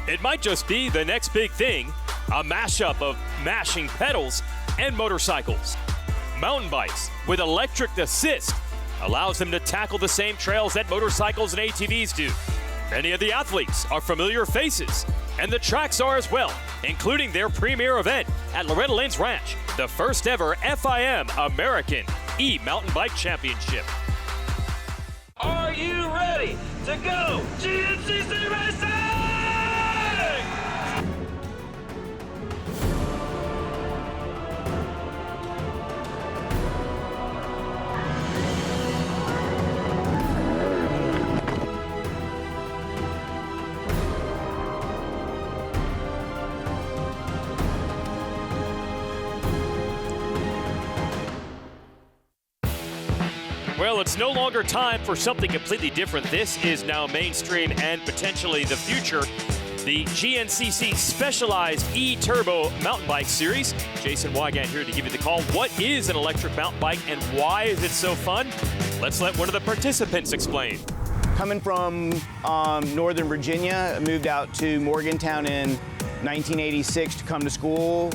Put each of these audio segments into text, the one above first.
It might just be the next big thing, a mashup of mashing pedals and motorcycles. Mountain bikes with electric assist allows them to tackle the same trails that motorcycles and ATVs do. Many of the athletes are familiar faces, and the tracks are as well, including their premier event at Loretta Lynn's Ranch, the first ever FIM American E-Mountain Bike Championship. Are you ready to go GNCC racing? Well, it's no longer time for something completely different. This is now mainstream and potentially the future. The GNCC Specialized E-Turbo Mountain Bike Series. Jason Wygant here to give you the call. What is an electric mountain bike and why is it so fun? Let's let one of the participants explain. Coming from Northern Virginia, I moved out to Morgantown in 1986 to come to school.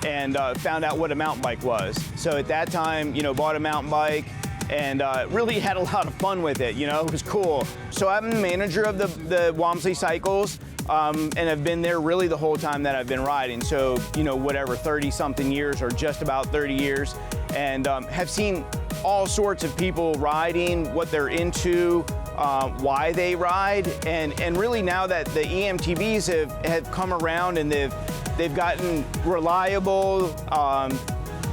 And found out what a mountain bike was. So at that time, bought a mountain bike and really had a lot of fun with it. It was cool. So I'm the manager of the Walmsley Cycles and have been there really the whole time that I've been riding. So, whatever, 30-something years or just about 30 years. And have seen all sorts of people riding, what they're into, why they ride. And really now that the eMTBs have come around and they've gotten reliable,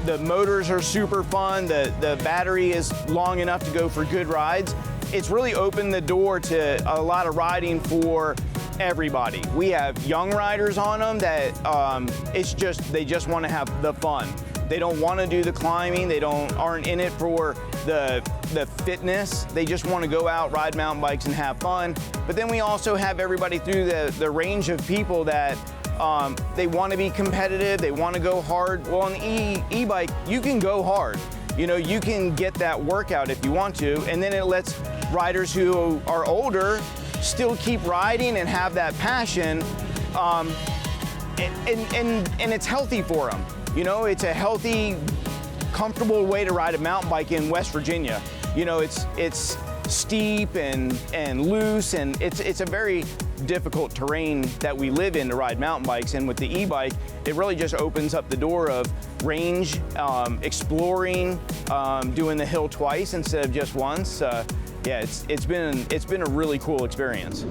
the motors are super fun, the battery is long enough to go for good rides. It's really opened the door to a lot of riding for everybody. We have young riders on them that they just want to have the fun. They don't want to do the climbing, aren't in it for the fitness. They just want to go out, ride mountain bikes and have fun. But then we also have everybody through the range of people that they want to be competitive, they want to go hard. Well, on the e-bike, you can go hard. You can get that workout if you want to, and then it lets riders who are older still keep riding and have that passion, and it's healthy for them. It's a healthy, comfortable way to ride a mountain bike in West Virginia. It's steep and loose, and it's a very difficult terrain that we live in to ride mountain bikes. And with the e-bike, it really just opens up the door of range, exploring, doing the hill twice instead of just once. Yeah, it's been a really cool experience.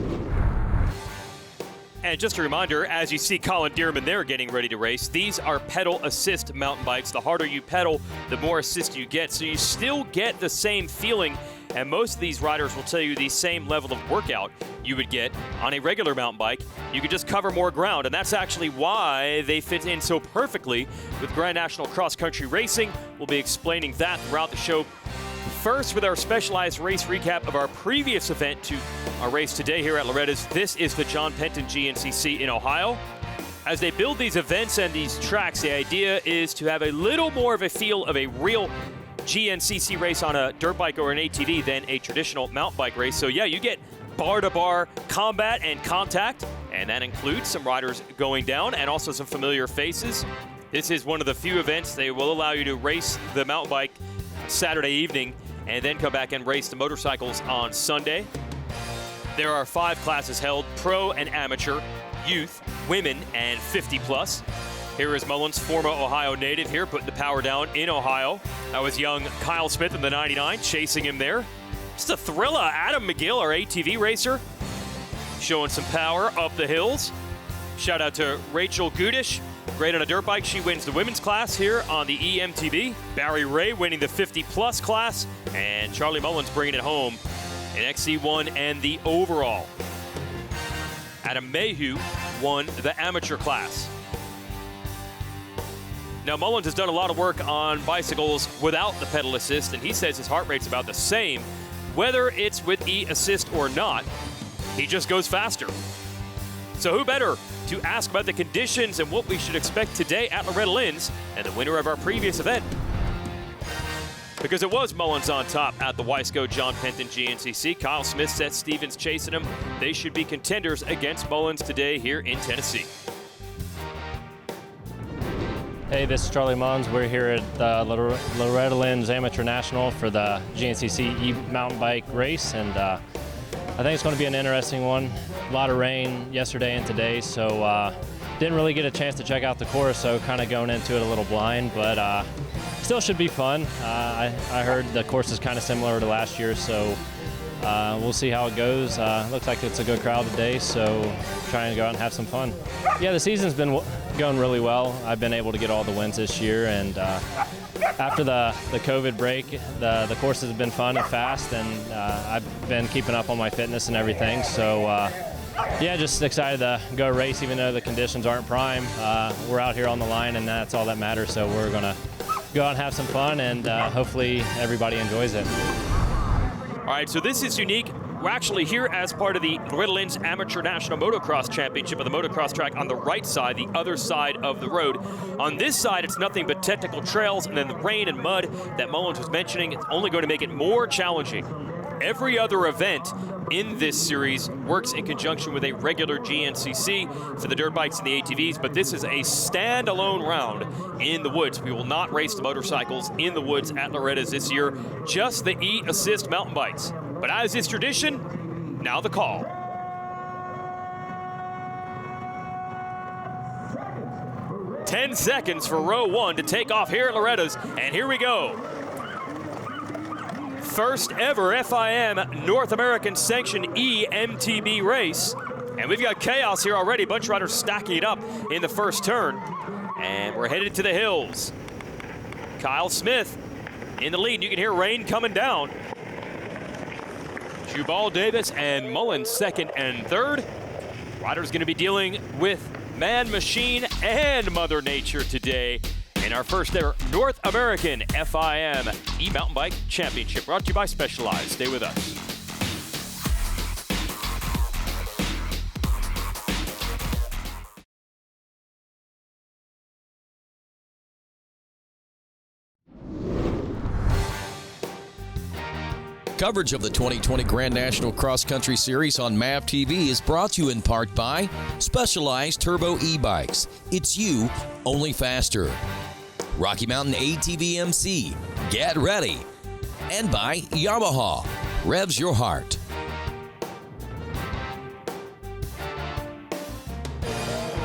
And just a reminder, as you see Colin Dearman there getting ready to race, these are pedal assist mountain bikes. The harder you pedal, the more assist you get. So you still get the same feeling. And most of these riders will tell you the same level of workout you would get on a regular mountain bike. You could just cover more ground, and that's actually why they fit in so perfectly with Grand National Cross Country Racing. We'll be explaining that throughout the show. First, with our specialized race recap of our previous event to our race today here at Loretta's. This is the John Penton GNCC in Ohio. As they build these events and these tracks, the idea is to have a little more of a feel of a real GNCC race on a dirt bike or an ATV than a traditional mountain bike race. So yeah, you get bar-to-bar combat and contact, and that includes some riders going down and also some familiar faces. This is one of the few events they will allow you to race the mountain bike Saturday evening and then come back and race the motorcycles on Sunday. There are 5 classes held: pro and amateur, youth, women, and 50 plus. Here is Mullins, former Ohio native here, putting the power down in Ohio. That was young Kyle Smith in the 99, chasing him there. Just a thriller. Adam McGill, our ATV racer, showing some power up the hills. Shout out to Rachel Gudish, great on a dirt bike. She wins the women's class here on the eMTB. Barry Ray winning the 50 plus class, and Charlie Mullins bringing it home in XC1 and the overall. Adam Mayhew won the amateur class. Now, Mullins has done a lot of work on bicycles without the pedal assist, and he says his heart rate's about the same. Whether it's with e-assist or not, he just goes faster. So who better to ask about the conditions and what we should expect today at Loretta Lynn's and the winner of our previous event? because it was Mullins on top at the Weisco John Penton GNCC. Kyle Smith set Stevens chasing him. They should be contenders against Mullins today here in Tennessee. Hey, this is Charlie Mullins. We're here at Loretta Lynn's Amateur National for the GNCC e-mountain bike race, and I think it's going to be an interesting one. A lot of rain yesterday and today, so didn't really get a chance to check out the course, so kind of going into it a little blind, but still should be fun. I heard the course is kind of similar to last year, so we'll see how it goes. Looks like it's a good crowd today, so trying to go out and have some fun. Yeah, the season's been going really well. I've been able to get all the wins this year, and after the COVID break, the courses have been fun and fast, and I've been keeping up on my fitness and everything. So yeah, just excited to go race, even though the conditions aren't prime. We're out here on the line, and that's all that matters. So we're gonna go out and have some fun, and hopefully everybody enjoys it. All right, so this is unique. We're actually here as part of the Loretta Lynn's Amateur National Motocross Championship of the motocross track on the right side, the other side of the road. On this side, it's nothing but technical trails, and then the rain and mud that Mullins was mentioning, it's only going to make it more challenging. Every other event in this series works in conjunction with a regular GNCC for the dirt bikes and the ATVs, but this is a standalone round in the woods. We will not race the motorcycles in the woods at Loretta's this year, just the E-Assist mountain bikes. But as is tradition, now the call. "10 seconds for row one to take off here at Loretta's, and here we go. First ever FIM North American sanctioned eMTB race. And we've got chaos here already. Bunch of riders stacking it up in the first turn. And we're headed to the hills. Kyle Smith in the lead. You can hear rain coming down. Jubal Davis and Mullins second and third. Riders going to be dealing with man, machine, and Mother Nature today in our first ever North American FIM e-mountain bike championship, brought to you by Specialized. Stay with us. Coverage of the 2020 Grand National Cross Country Series on MAVTV is brought to you in part by Specialized Turbo e-bikes. It's you, only faster. Rocky Mountain ATV MC, get ready. And by Yamaha, revs your heart.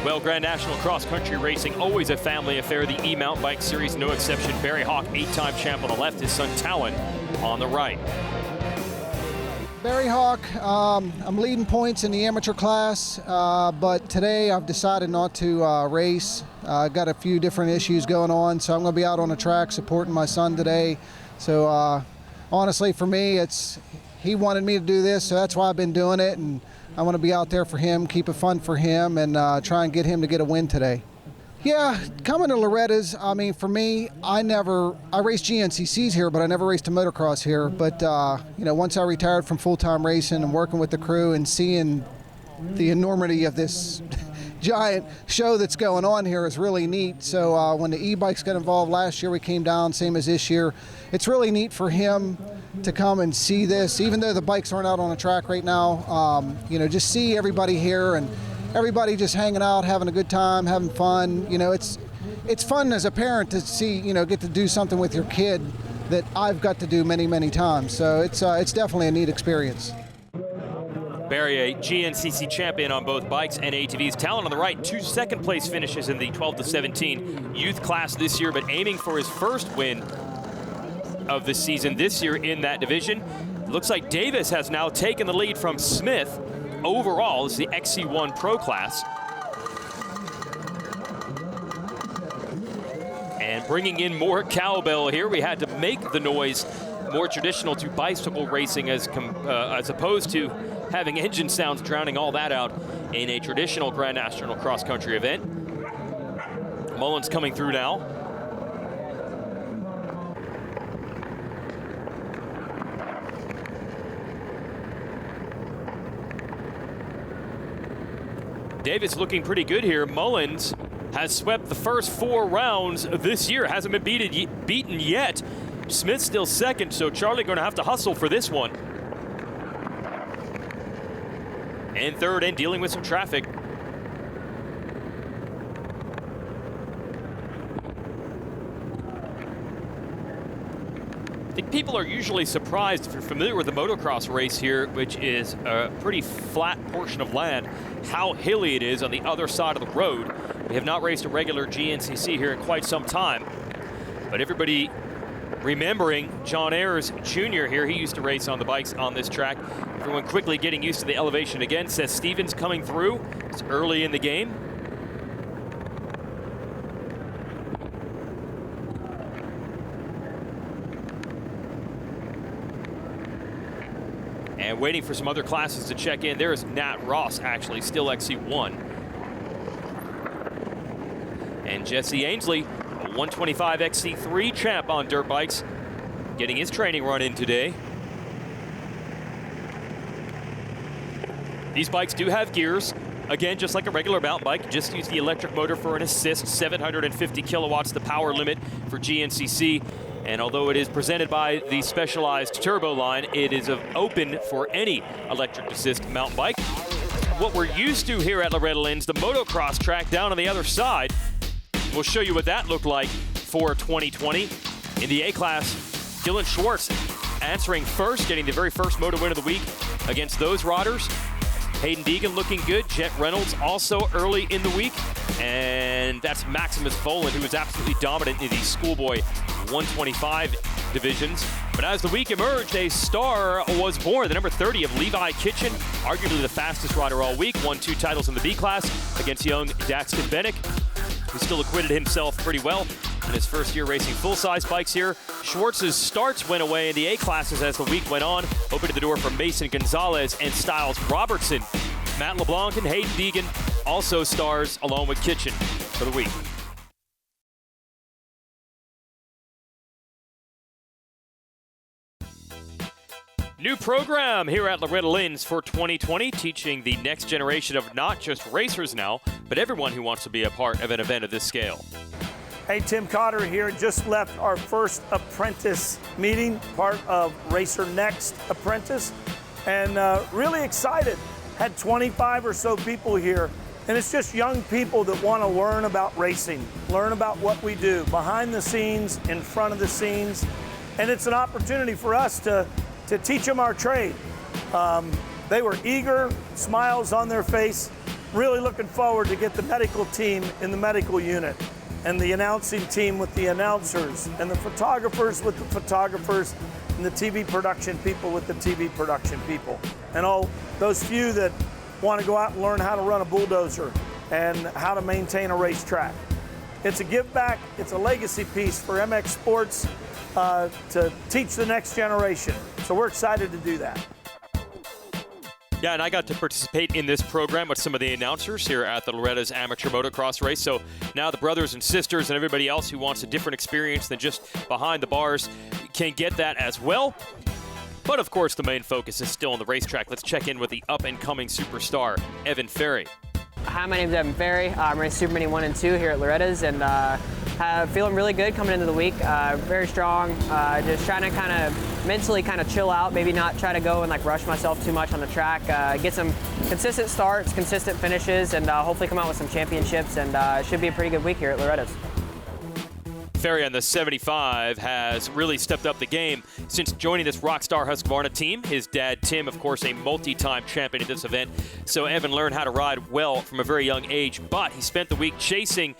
Well, Grand National Cross Country Racing, always a family affair. The e-mountain bike series, no exception. Barry Hawk, 8-time champ on the left, his son Talon on the right. Barry Hawk, I'm leading points in the amateur class, but today I've decided not to race. I've got a few different issues going on, so I'm going to be out on the track supporting my son today. So honestly, for me, he wanted me to do this, so that's why I've been doing it, and I want to be out there for him, keep it fun for him, and try and get him to get a win today. Yeah, coming to Loretta's, I mean, for me, I raced GNCCs here, but I never raced a motocross here. But, you know, once I retired from full-time racing and working with the crew and seeing the enormity of this giant show that's going on here is really neat. So when the e-bikes got involved last year, we came down, same as this year. It's really neat for him to come and see this, even though the bikes aren't out on the track right now. You know, just see everybody here and everybody just hanging out, having a good time, having fun. You know, it's fun as a parent to see, you know, get to do something with your kid that I've got to do many, many times. So it's definitely a neat experience. Barry, a GNCC champion on both bikes and ATVs. Talon on the right, 2 second-place finishes in the 12 to 17 youth class this year, but aiming for his first win of the season this year in that division. Looks like Davis has now taken the lead from Smith. Overall, is the XC1 Pro class. And bringing in more cowbell here, we had to make the noise more traditional to bicycle racing as opposed to having engine sounds drowning all that out in a traditional Grand National Cross Country event. Mullins coming through now. Davis looking pretty good here. Mullins has swept the first 4 rounds this year. Hasn't been beaten yet Smith's still second, so Charlie going to have to hustle for this one. And third, and dealing with some traffic. I think people are usually surprised, if you're familiar with the motocross race here, which is a pretty flat portion of land, how hilly it is on the other side of the road. We have not raced a regular GNCC here in quite some time, but everybody remembering John Ayers Jr. here. He used to race on the bikes on this track. Everyone quickly getting used to the elevation again. Seth Stevens coming through. It's early in the game. And waiting for some other classes to check in. There is Nat Ross, actually, still XC1. And Jesse Ainsley, a 125 XC3 champ on dirt bikes, getting his training run in today. These bikes do have gears. Again, just like a regular mountain bike, just use the electric motor for an assist. 750 kilowatts, the power limit for GNCC. And although it is presented by the Specialized Turbo line, it is open for any electric assist mountain bike. What we're used to here at Loretta Lynn's, the motocross track down on the other side. We'll show you what that looked like for 2020. In the A-Class, Dylan Schwartz answering first, getting the very first moto win of the week against those riders. Hayden Deegan looking good. Jet Reynolds also early in the week. And that's Maximus Voland, who was absolutely dominant in the schoolboy 125 divisions. But as the week emerged, a star was born. The number 30 of Levi Kitchen, arguably the fastest rider all week, won 2 titles in the B class against young Daxton Bennick, who still acquitted himself pretty well in his first year racing full-size bikes here. Schwartz's starts went away in the A classes as the week went on, opening the door for Mason Gonzalez and Styles Robertson. Matt LeBlanc and Hayden Deegan also stars along with Kitchen for the week. New program here at Loretta Lynn's for 2020, teaching the next generation of not just racers now, but everyone who wants to be a part of an event of this scale. Hey, Tim Cotter here. Just left our first apprentice meeting, part of Racer Next Apprentice, and really excited. Had 25 or so people here, and it's just young people that want to learn about racing, learn about what we do, behind the scenes, in front of the scenes, and it's an opportunity for us to teach them our trade. They were eager, smiles on their face, really looking forward to get the medical team in the medical unit, and the announcing team with the announcers, and the photographers with the photographers, and the TV production people with the TV production people, and all those few that want to go out and learn how to run a bulldozer and how to maintain a racetrack. It's a give back, it's a legacy piece for MX Sports to teach the next generation. So we're excited to do that. Yeah, and I got to participate in this program with some of the announcers here at the Loretta's Amateur Motocross Race. So now the brothers and sisters and everybody else who wants a different experience than just behind the bars can get that as well. But of course, the main focus is still on the racetrack. Let's check in with the up-and-coming superstar, Evan Ferry. Hi, my name is Evan Ferry. I'm racing Super Mini 1 and 2 here at Loretta's, and feeling really good coming into the week. Very strong. Just trying to kind of mentally kind of chill out, maybe not try to go and like rush myself too much on the track. Get some consistent starts, consistent finishes, and hopefully come out with some championships. And it should be a pretty good week here at Loretta's. Ferry on the 75 has really stepped up the game since joining this Rockstar Husqvarna team. His dad, Tim, of course, a multi-time champion at this event. So Evan learned how to ride well from a very young age, but he spent the week chasing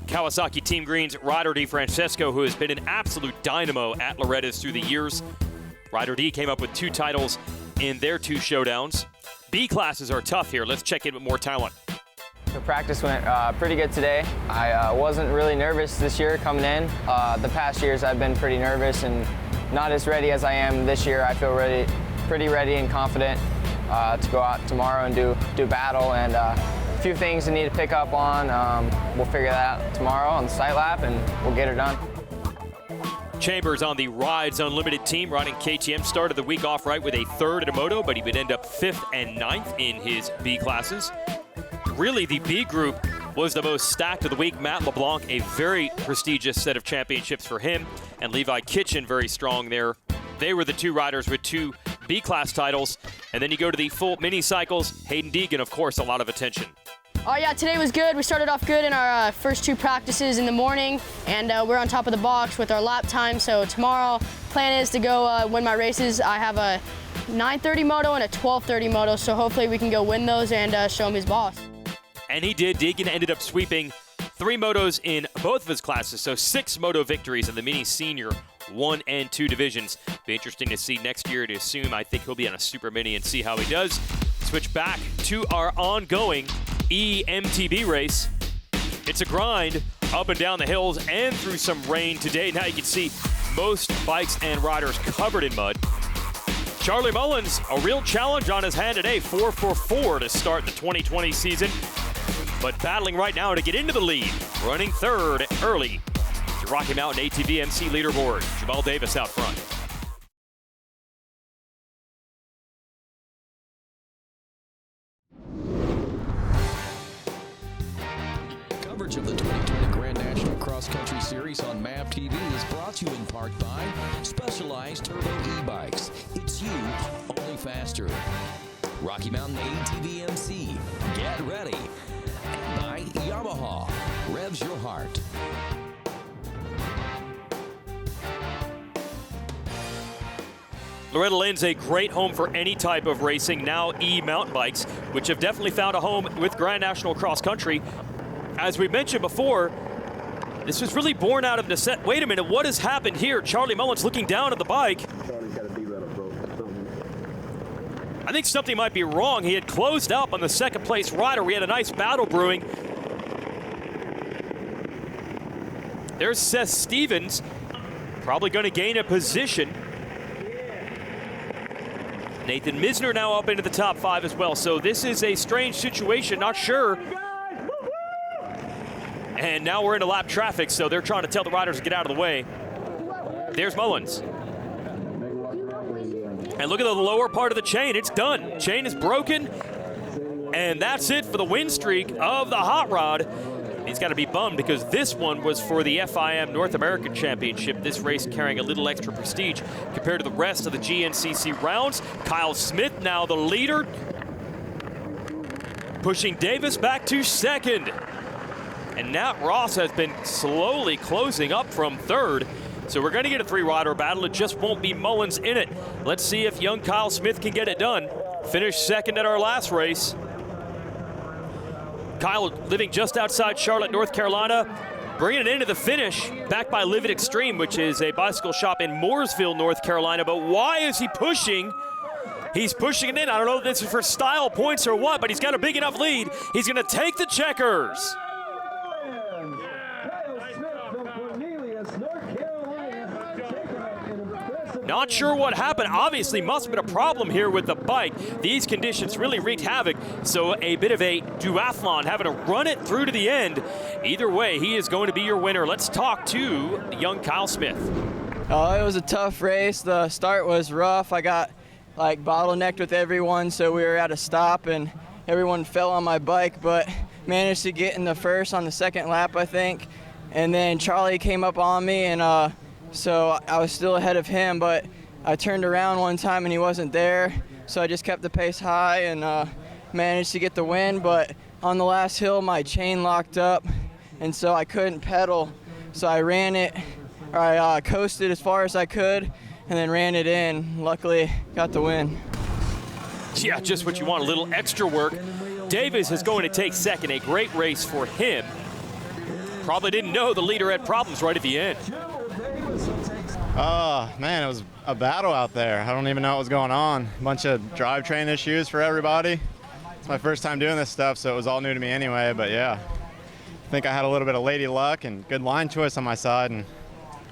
Kawasaki Team Green's Ryder D. Francesco, who has been an absolute dynamo at Loretta's through the years. Ryder D came up with 2 titles in their 2 showdowns. B classes are tough here. Let's check in with more talent. The practice went pretty good today. I wasn't really nervous this year coming in. The past years I've been pretty nervous and not as ready as I am this year. I feel pretty ready and confident to go out tomorrow and do battle, and a few things I need to pick up on. We'll figure that out tomorrow on the sight lap and we'll get her done. Chambers on the Rides Unlimited team, riding KTM, started the week off right with a 3rd at a moto, but he would end up 5th and 9th in his B classes. Really, the B group was the most stacked of the week. Matt LeBlanc, a very prestigious set of championships for him, and Levi Kitchen, very strong there. They were the two riders with 2 B-class titles. And then you go to the full mini cycles. Hayden Deegan, of course, a lot of attention. Oh yeah, today was good. We started off good in our first 2 practices in the morning, and we're on top of the box with our lap time. So tomorrow, plan is to go win my races. I have a 9:30 moto and a 12:30 moto, so hopefully we can go win those and show him his boss. And he did. Deegan ended up sweeping 3 motos in both of his classes, so 6 moto victories in the mini senior 1 and 2 divisions. Be interesting to see next year, to assume. I think he'll be on a super mini and see how he does. Switch back to our ongoing eMTB race. It's a grind up and down the hills and through some rain today. Now you can see most bikes and riders covered in mud. Charlie Mullins, a real challenge on his hand today, 4 for 4 to start the 2020 season, but battling right now to get into the lead, running third early. The Rocky Mountain ATV MC leaderboard, Jamal Davis out front. Coverage of the 2020 Grand National Cross Country Series on MAVTV is brought to you in part by Specialized Turbo e-bikes. It's you, only faster. Rocky Mountain ATV MC, get ready. And by Yamaha, revs your heart. Loretta Lynn's a great home for any type of racing, now e-mountain bikes, which have definitely found a home with Grand National Cross Country. As we mentioned before, this was really born out of necessity. Wait a minute, what has happened here? Charlie Mullins looking down at the bike. I think something might be wrong. He had closed up on the second place rider. We had a nice battle brewing. There's Seth Stevens, probably going to gain a position. Nathan Misner now up into the top 5 as well. So this is a strange situation, not sure. And now we're into lap traffic, so they're trying to tell the riders to get out of the way. There's Mullins. And look at the lower part of the chain. It's done. Chain is broken. And that's it for the win streak of the Hot Rod. He's got to be bummed because this one was for the FIM North American Championship. This race carrying a little extra prestige compared to the rest of the GNCC rounds. Kyle Smith now the leader, pushing Davis back to second. And Nat Ross has been slowly closing up from third. So we're going to get a 3-rider battle. It just won't be Mullins in it. Let's see if young Kyle Smith can get it done. Finished second at our last race. Kyle living just outside Charlotte, North Carolina, bringing it into the finish, backed by Live It Extreme, which is a bicycle shop in Mooresville, North Carolina. But why is he pushing? He's pushing it in. I don't know if this is for style points or what, but he's got a big enough lead. He's going to take the checkers. Not sure what happened. Obviously must have been a problem here with the bike. These conditions really wreaked havoc. So a bit of a duathlon, having to run it through to the end. Either way, he is going to be your winner. Let's talk to young Kyle Smith. Oh, it was a tough race. The start was rough. I got like bottlenecked with everyone, so we were at a stop and everyone fell on my bike, but managed to get in the first on the second lap, I think. And then Charlie came up on me, and so I was still ahead of him, but I turned around one time and he wasn't there, so I just kept the pace high and managed to get the win. But on the last hill, my chain locked up, and so I couldn't pedal. So I ran it, or I coasted as far as I could, and then ran it in. Luckily, got the win. Yeah, just what you want, a little extra work. Davis is going to take second, a great race for him. Probably didn't know the leader had problems right at the end. Man, it was a battle out there. I don't even know what was going on. A bunch of drivetrain issues for everybody. It's my first time doing this stuff, so it was all new to me anyway, but yeah. I think I had a little bit of lady luck and good line choice on my side and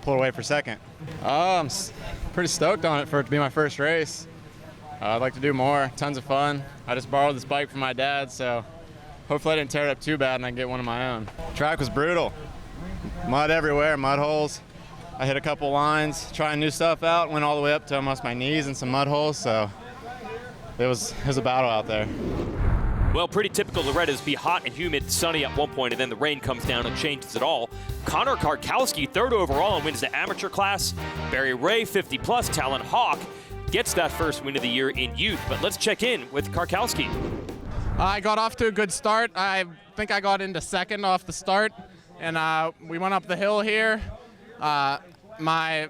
pulled away for second. I'm pretty stoked on it for it to be my first race. I'd like to do more, tons of fun. I just borrowed this bike from my dad, so hopefully I didn't tear it up too bad and I can get one of my own. Track was brutal. Mud everywhere, mud holes. I hit a couple lines, trying new stuff out, went all the way up to almost my knees in some mud holes, so it was a battle out there. Well, pretty typical Loretta's be hot and humid, sunny at one point, and then the rain comes down and changes it all. Conor Karkowski, 3rd overall, and wins the amateur class. Barry Ray, 50-plus, Talon Hawk, gets that first win of the year in youth. But let's check in with Karkowski. I got off to a good start. I think I got into 2nd off the start, and we went up the hill here. My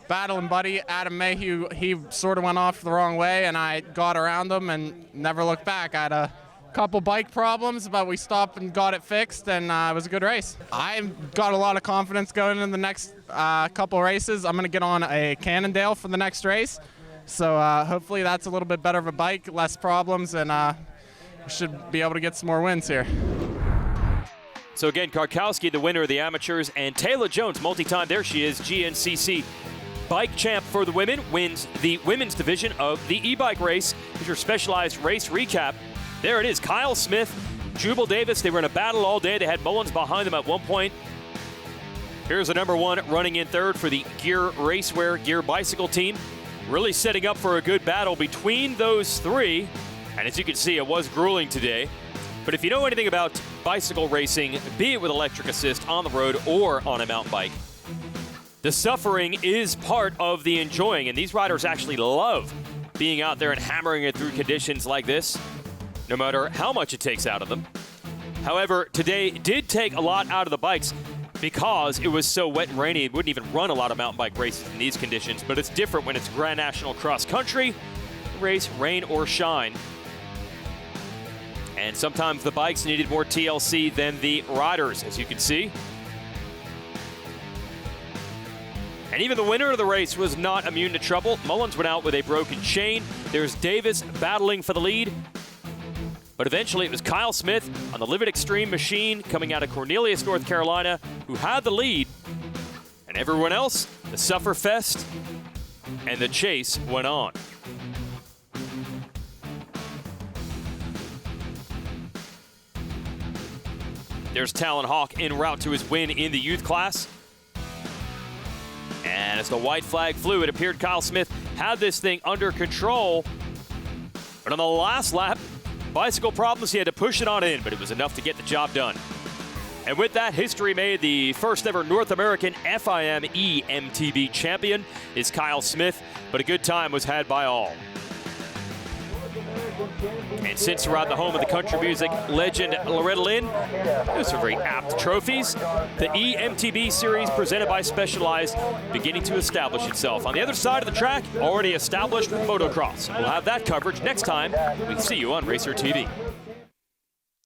battling buddy, Adam Mayhew, he sort of went off the wrong way, and I got around him and never looked back. I had a couple bike problems, but we stopped and got it fixed, and it was a good race. I got a lot of confidence going into the next couple races. I'm going to get on a Cannondale for the next race, so hopefully that's a little bit better of a bike, less problems, and we should be able to get some more wins here. So again, Karkowski, the winner of the amateurs, and Taylor Jones, multi-time, there she is, GNCC bike champ for the women, wins the women's division of the e-bike race. Here's your specialized race recap. There it is, Kyle Smith, Jubal Davis, they were in a battle all day. They had Mullins behind them at one point. Here's the number 1 running in 3rd for the Gear Racewear Gear Bicycle team. Really setting up for a good battle between those 3. And as you can see, it was grueling today. But if you know anything about bicycle racing, be it with electric assist on the road or on a mountain bike, the suffering is part of the enjoying, and these riders actually love being out there and hammering it through conditions like this, no matter how much it takes out of them. However, today did take a lot out of the bikes because it was so wet and rainy. It wouldn't even run a lot of mountain bike races in these conditions, but it's different when it's Grand National Cross Country race, rain or shine. And sometimes the bikes needed more TLC than the riders, as you can see. And even the winner of the race was not immune to trouble. Mullins went out with a broken chain. There's Davis battling for the lead. But eventually it was Kyle Smith on the Livid Extreme machine coming out of Cornelius, North Carolina, who had the lead. And everyone else, the Sufferfest and the chase went on. There's Talon Hawk en route to his win in the youth class. And as the white flag flew, it appeared Kyle Smith had this thing under control. But on the last lap, bicycle problems, he had to push it on in, but it was enough to get the job done. And with that, history made. The first ever North American FIM eMTB champion is Kyle Smith, but a good time was had by all. And since we're at the home of the country music legend Loretta Lynn, those are very apt trophies. The eMTB series presented by Specialized beginning to establish itself. On the other side of the track, already established with motocross. We'll have that coverage next time we see you on Racer TV.